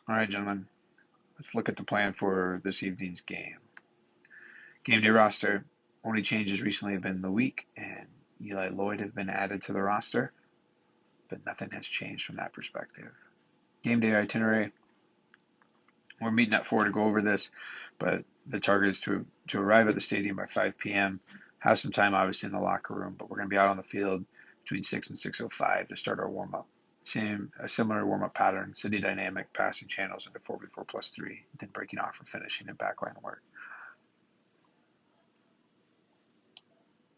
All right, gentlemen, let's look at the plan for this evening's game. Game day roster. Only changes recently have been the week, and Eli Lloyd has been added to the roster, but nothing has changed from that perspective. Game day itinerary. We're meeting at 4 to go over this, but the target is to arrive at the stadium by 5 p.m. Have some time, obviously, in the locker room, but we're going to be out on the field between 6 and 6:05 to start our warm up. A similar warm up pattern, city dynamic, passing channels into 4v4 plus 3, then breaking off for finishing and backline work.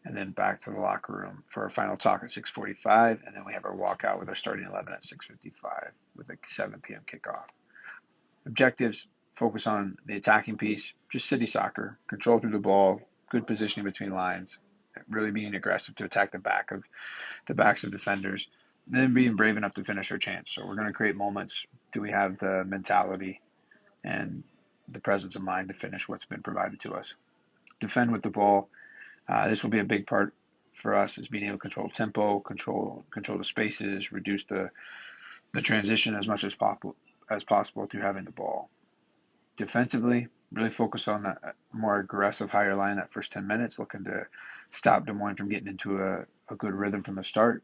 And then back to the locker room for our final talk at 6:45, and then we have our walkout with our starting 11 at 6:55 with a 7 p.m. kickoff. Objectives: focus on the attacking piece, just city soccer, control through the ball, good positioning between lines, really being aggressive to attack the backs of defenders, and then being brave enough to finish our chance. So we're going to create moments. Do we have the mentality and the presence of mind to finish what's been provided to us? Defend with the ball. This will be a big part for us, is being able to control tempo, control the spaces, reduce the transition as much as possible through having the ball. Defensively, really focus on that more aggressive higher line that first 10 minutes, looking to stop Des Moines from getting into a good rhythm from the start.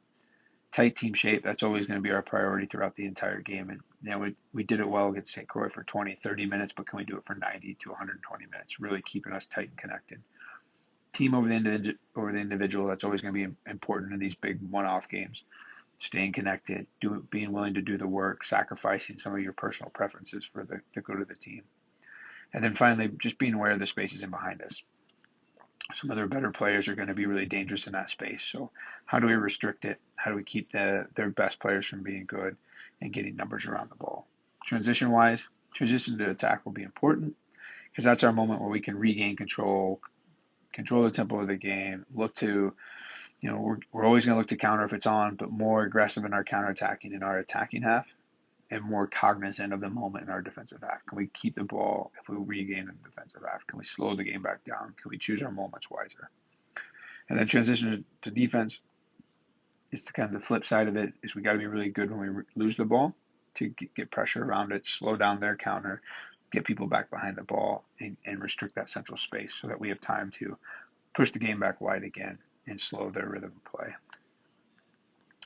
Tight team shape, that's always going to be our priority throughout the entire game. And we did it well against St. Croix for 20, 30 minutes, but can we do it for 90 to 120 minutes, really keeping us tight and connected. Team over the individual, that's always going to be important in these big one-off games. Staying connected, being willing to do the work, sacrificing some of your personal preferences for the good of the team. And then finally, just being aware of the spaces in behind us. Some of their better players are going to be really dangerous in that space. So how do we restrict it? How do we keep their best players from being good and getting numbers around the ball? Transition-wise, transition to attack will be important because that's our moment where we can regain control the tempo of the game, look to, we're always going to look to counter if it's on, but more aggressive in our counterattacking in our attacking half and more cognizant of the moment in our defensive half. Can we keep the ball if we regain the defensive half? Can we slow the game back down? Can we choose our moments wiser? And then transition to defense is the kind of the flip side of it, is we got to be really good when we lose the ball to get pressure around it, slow down their counter, get people back behind the ball, and restrict that central space so that we have time to push the game back wide again and slow their rhythm of play.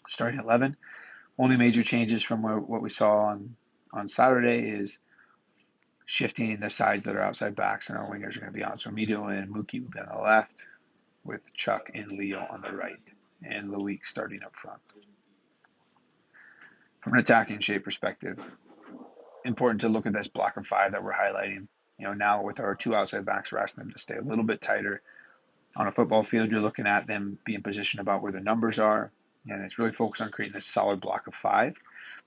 Starting 11, only major changes from what we saw on Saturday is shifting the sides that are outside backs and our wingers are going to be on. So Mito and Mookie will be on the left with Chuck and Leo on the right and Loic starting up front. From an attacking shape perspective, important to look at this block of 5 that we're highlighting. Now with our 2 outside backs, we're asking them to stay a little bit tighter. On a football field, you're looking at them being positioned about where the numbers are, and it's really focused on creating a solid block of 5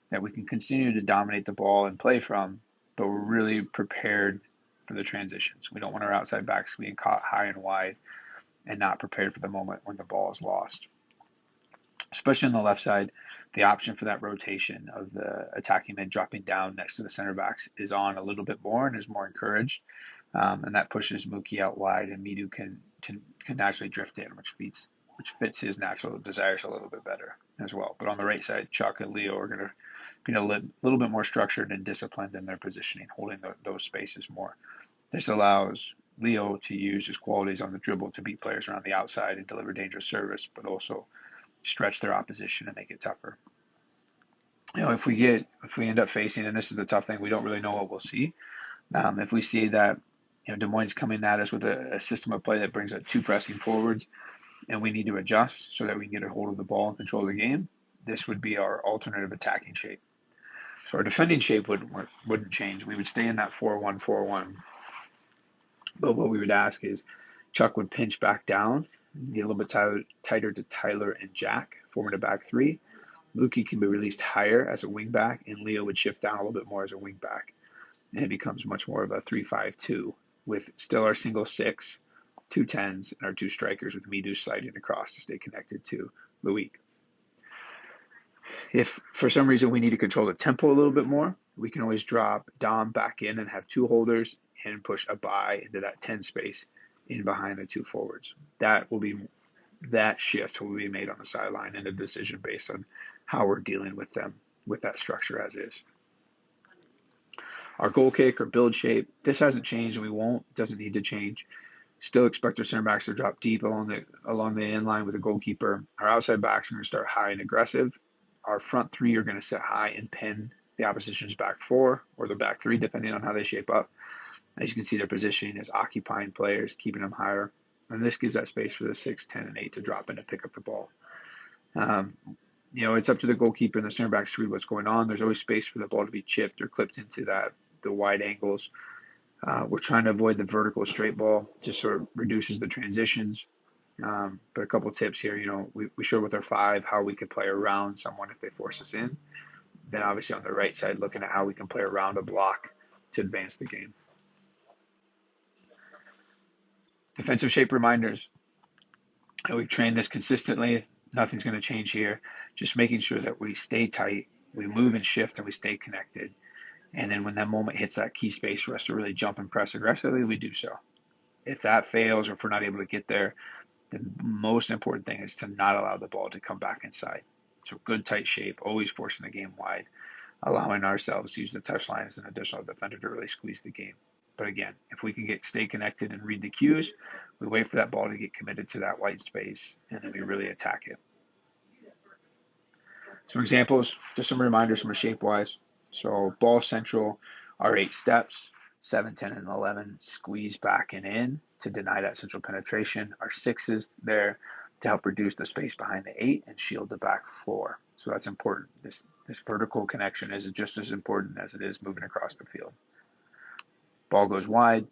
that we can continue to dominate the ball and play from, but we're really prepared for the transitions. We don't want our outside backs being caught high and wide and not prepared for the moment when the ball is lost. Especially on the left side, the option for that rotation of the attacking mid dropping down next to the center backs is on a little bit more and is more encouraged. And that pushes Mookie out wide, and Midu can naturally drift in, which fits his natural desires a little bit better as well. But on the right side, Chuck and Leo are going to be a little bit more structured and disciplined in their positioning, holding those spaces more. This allows Leo to use his qualities on the dribble to beat players around the outside and deliver dangerous service, but also stretch their opposition and make it tougher. If we end up facing, and this is the tough thing, we don't really know what we'll see. If we see that Des Moines coming at us with a system of play that brings up 2 pressing forwards, and we need to adjust so that we can get a hold of the ball and control the game, this would be our alternative attacking shape. So our defending shape wouldn't change. We would stay in that 4-1-4-1. But what we would ask is Chuck would pinch back down, get a little bit tighter to Tyler and Jack, forming a back 3. Mookie can be released higher as a wing back, and Leo would shift down a little bit more as a wing back. And it becomes much more of a 3-5-2 with still our single 6, 2 10s, and our 2 strikers with Midu sliding across to stay connected to Loic. If for some reason we need to control the tempo a little bit more, we can always drop Dom back in and have 2 holders and push a bye into that 10 space in behind the 2 forwards. That shift will be made on the sideline and a decision based on how we're dealing with them with that structure as is. Our goal kick or build shape, this hasn't changed and we won't, doesn't need to change. Still expect our center backs to drop deep along the end line with the goalkeeper. Our outside backs are going to start high and aggressive. Our front three are going to sit high and pin the opposition's back four or the back three, depending on how they shape up. As you can see, their positioning is occupying players, keeping them higher. And this gives that space for the 6, 10, and 8 to drop in to pick up the ball. It's up to the goalkeeper and the center backs to read what's going on. There's always space for the ball to be chipped or clipped into the wide angles. We're trying to avoid the vertical straight ball, just sort of reduces the transitions. But a couple tips here, we show with our 5 how we could play around someone if they force us in. Then obviously on the right side, looking at how we can play around a block to advance the game. Defensive shape reminders. We've trained this consistently. Nothing's going to change here. Just making sure that we stay tight, we move and shift, and we stay connected. And then when that moment hits that key space for us to really jump and press aggressively, we do so. If that fails or if we're not able to get there, the most important thing is to not allow the ball to come back inside. So good tight shape, always forcing the game wide, allowing ourselves to use the touchline as an additional defender to really squeeze the game. But again, if we can stay connected and read the cues, we wait for that ball to get committed to that white space, and then we really attack it. Some examples, just some reminders from a shape-wise. So ball central, our 8 steps, 7, 10, and 11 squeeze back and in to deny that central penetration. Our 6s there to help reduce the space behind the 8 and shield the back 4. So that's important. This vertical connection is just as important as it is moving across the field. Ball goes wide.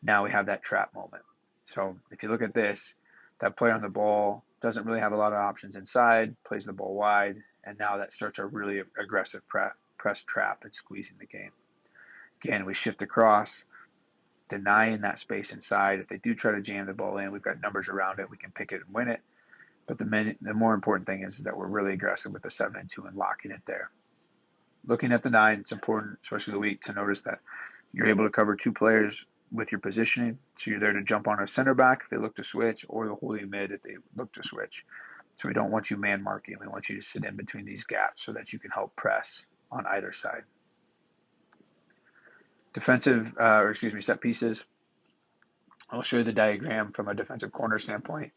Now we have that trap moment. So if you look at this, that player on the ball doesn't really have a lot of options inside, plays the ball wide, and now that starts a really aggressive press trap and squeezing the game. Again, we shift across, denying that space inside. If they do try to jam the ball in, we've got numbers around it. We can pick it and win it. But the more important thing is that we're really aggressive with the 7 and 2 and locking it there. Looking at the 9, it's important, especially the week, to notice that you're able to cover 2 players with your positioning. So you're there to jump on a center back if they look to switch, or the holding mid if they look to switch. So we don't want you man marking. We want you to sit in between these gaps so that you can help press on either side. Set pieces. I'll show you the diagram from a defensive corner standpoint.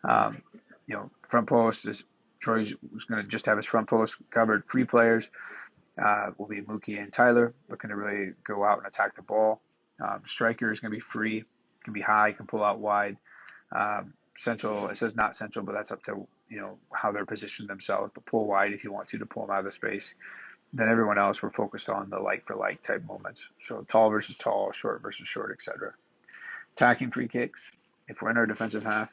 Front post is Troy's going to just have his front post covered. Free players will be Mookie and Tyler, looking to really go out and attack the ball. Striker is going to be free, can be high, can pull out wide. Central, it says not central, but that's up to how they're positioned themselves. But pull wide if you want to pull them out of the space. Then everyone else, we're focused on the like for like type moments. So tall versus tall, short versus short, etc. Attacking free kicks. If we're in our defensive half,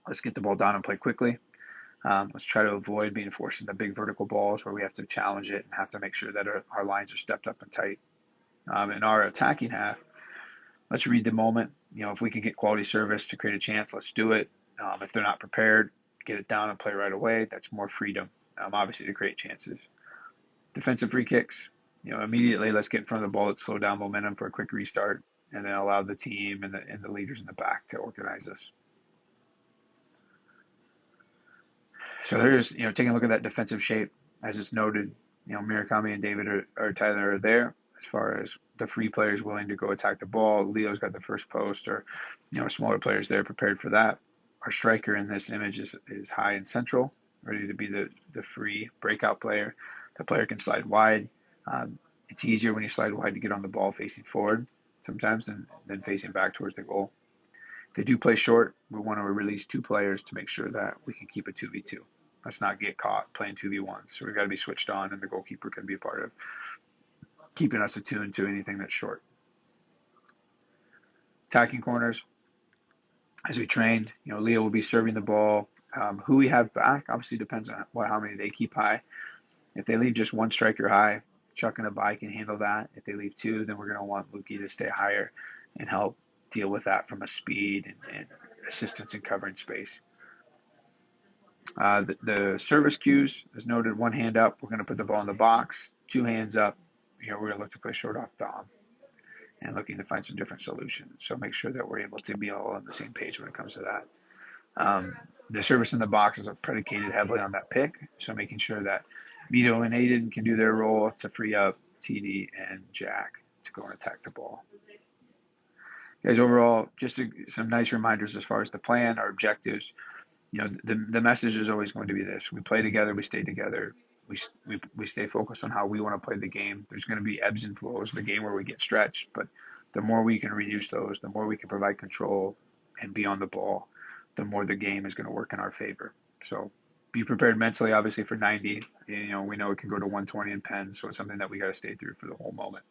let's get the ball down and play quickly. Let's try to avoid being forced into big vertical balls where we have to challenge it and have to make sure that our lines are stepped up and tight. In our attacking half, let's read the moment. If we can get quality service to create a chance, let's do it. If they're not prepared, get it down and play right away. That's more freedom, obviously, to create chances. Defensive free kicks, immediately let's get in front of the ball. Let's slow down momentum for a quick restart, and then allow the team and the leaders in the back to organize us. So there's, taking a look at that defensive shape, as it's noted, Murakami and David or Tyler are there as far as the free players willing to go attack the ball. Leo's got the first post, or, smaller players there prepared for that. Our striker in this image is high and central, ready to be the free breakout player. The player can slide wide. It's easier when you slide wide to get on the ball facing forward sometimes than facing back towards the goal. If they do play short, we want to release 2 players to make sure that we can keep a 2v2. Let's not get caught playing 2v1. So we've got to be switched on, and the goalkeeper can be a part of keeping us attuned to anything that's short. Attacking corners. As we trained, Leo will be serving the ball. Who we have back obviously depends on how many they keep high. If they leave just 1 striker high, Chuck and Abai can handle that. If they leave 2, then we're going to want Mookie to stay higher and help deal with that from a speed and assistance in covering space. The service cues, as noted, 1 hand up, we're going to put the ball in the box. 2 hands up, we're going to look to play short off Dom and looking to find some different solutions. So make sure that we're able to be all on the same page when it comes to that. The service in the box is predicated heavily on that pick, so making sure that Mito and Aiden can do their role to free up TD, and Jack to go and attack the ball. Guys, overall, just some nice reminders as far as the plan, our objectives. The message is always going to be this: we play together, we stay together, we stay focused on how we want to play the game. There's going to be ebbs and flows in the game where we get stretched, but the more we can reduce those, the more we can provide control and be on the ball, the more the game is going to work in our favor. So be prepared mentally, obviously, for 90. We know it can go to 120 in pens, so it's something that we got to stay through for the whole moment.